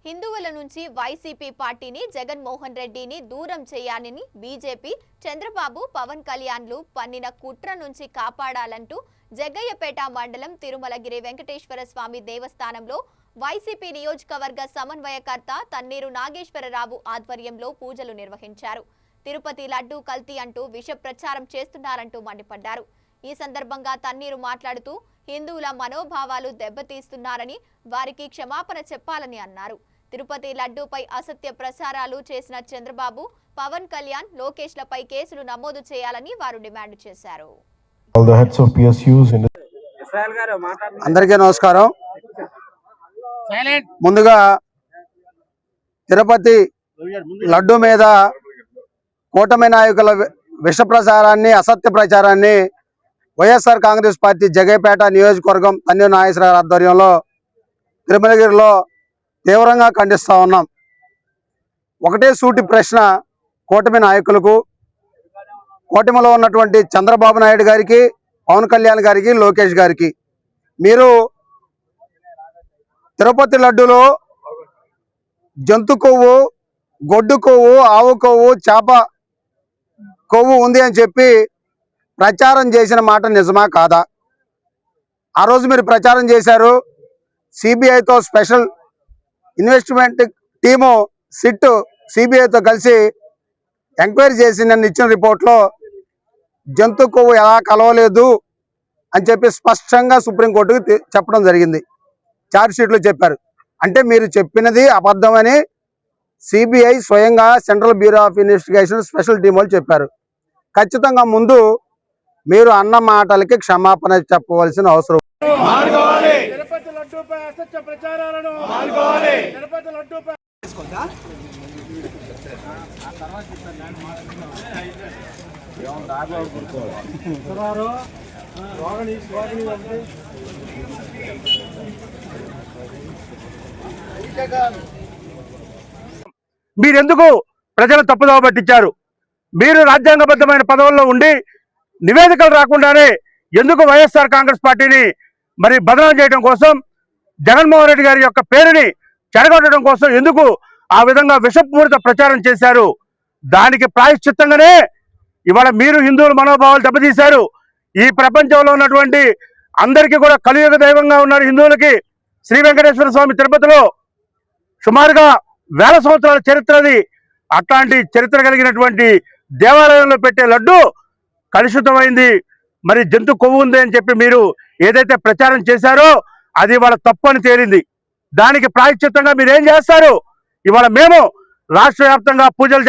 హిందువుల నుంచి వైసీపీ పార్టీని జగన్మోహన్ రెడ్డిని దూరం చేయాలని బీజేపీ చంద్రబాబు పవన్ కళ్యాణ్లు పన్నిన కుట్ర నుంచి కాపాడాలంటూ జగ్గయ్యపేట మండలం తిరుమలగిరి వెంకటేశ్వర స్వామి దేవస్థానంలో వైసీపీ నియోజకవర్గ సమన్వయకర్త తన్నీరు నాగేశ్వరరావు ఆధ్వర్యంలో పూజలు నిర్వహించారు. తిరుపతి లడ్డూ కల్తీ అంటూ విష ప్రచారం చేస్తున్నారంటూ మండిపడ్డారు. ఈ సందర్భంగా తన్నీరు మాట్లాడుతూ హిందువుల మనోభావాలు దెబ్బతీస్తున్నారని వారికి క్షమాపణ చెప్పాలని అన్నారు. తిరుపతి లడ్డూపై అసత్య ప్రచారాలు చేసిన చంద్రబాబు, పవన్ కళ్యాణ్, లోకేష్లపై కేసులు నమోదు చేయాలని వారు డిమాండ్ చేశారు. అందరికీ నమస్కారం. ముందుగా తిరుపతి లడ్డు మీద కూటమి నాయకుల విష ప్రచారాన్ని, అసత్య ప్రచారాన్ని వైఎస్ఆర్ కాంగ్రెస్ పార్టీ జగ్గయ్యపేట నియోజకవర్గం తన్నీరు నాగేశ్వరరావు ఆధ్వర్యంలో తిరుమలగిరిలో తీవ్రంగా ఖండిస్తూ ఉన్నాం. ఒకటే సూటి ప్రశ్న కూటమి నాయకులకు, కూటమిలో ఉన్నటువంటి చంద్రబాబు నాయుడు గారికి, పవన్ కళ్యాణ్ గారికి, లోకేష్ గారికి, మీరు తిరుపతి లడ్డూలో జంతు కొవ్వు, గొడ్డు కొవ్వు, ఆవు కొవ్వు, చేప కొవ్వు ఉంది అని చెప్పి ప్రచారం చేసిన మాట నిజమా కాదా? ఆ రోజు మీరు ప్రచారం చేశారు. సిబిఐతో స్పెషల్ ఇన్వెస్టిమెంట్ టీము సిట్ సిబిఐతో కలిసి ఎంక్వైరీ చేసి నన్ను ఇచ్చిన రిపోర్ట్లో జంతు కొవ్వు ఎలా కలవలేదు అని చెప్పి స్పష్టంగా సుప్రీంకోర్టుకు చెప్పడం జరిగింది. ఛార్జ్ షీట్లో చెప్పారు. అంటే మీరు చెప్పినది అబద్ధమని సిబిఐ స్వయంగా central bureau of investigation special team వాళ్ళు చెప్పారు. ఖచ్చితంగా ముందు మీరు అన్న మాటలకి క్షమాపణ చెప్పవలసిన అవసరం. మీరెందుకు ప్రజలు తప్పుదోవ పట్టించారు? మీరు రాజ్యాంగబద్ధమైన పదవుల్లో ఉండి నివేదికలు రాకుండానే ఎందుకు వైఎస్ఆర్ కాంగ్రెస్ పార్టీని మరి బదనాం చేయడం కోసం, జగన్మోహన్ రెడ్డి గారి యొక్క పేరుని చెడగొట్టడం కోసం ఎందుకు ఆ విధంగా విషపూరిత ప్రచారం చేశారు? దానికి ప్రాయశ్చిత్తంగానే ఇవాళ మీరు హిందువుల మనోభావాలు దెబ్బతీశారు. ఈ ప్రపంచంలో ఉన్నటువంటి అందరికీ కూడా కలియుగ దైవంగా ఉన్నారు హిందువులకి. శ్రీ వెంకటేశ్వర స్వామి తిరుపతిలో సుమారుగా 1000 సంవత్సరాల చరిత్రది. అట్లాంటి చరిత్ర కలిగినటువంటి దేవాలయంలో పెట్టే లడ్డు కలుషితమైంది, మరి జంతు కొవ్వు ఉంది అని చెప్పి మీరు ఏదైతే ప్రచారం చేశారో అది వాళ్ళ తప్పు అని తేలింది. దానికి ప్రాయశ్చిత్తంగా మీరు ఏం చేస్తారు? ఇవాళ మేము రాష్ట్ర వ్యాప్తంగా పూజలు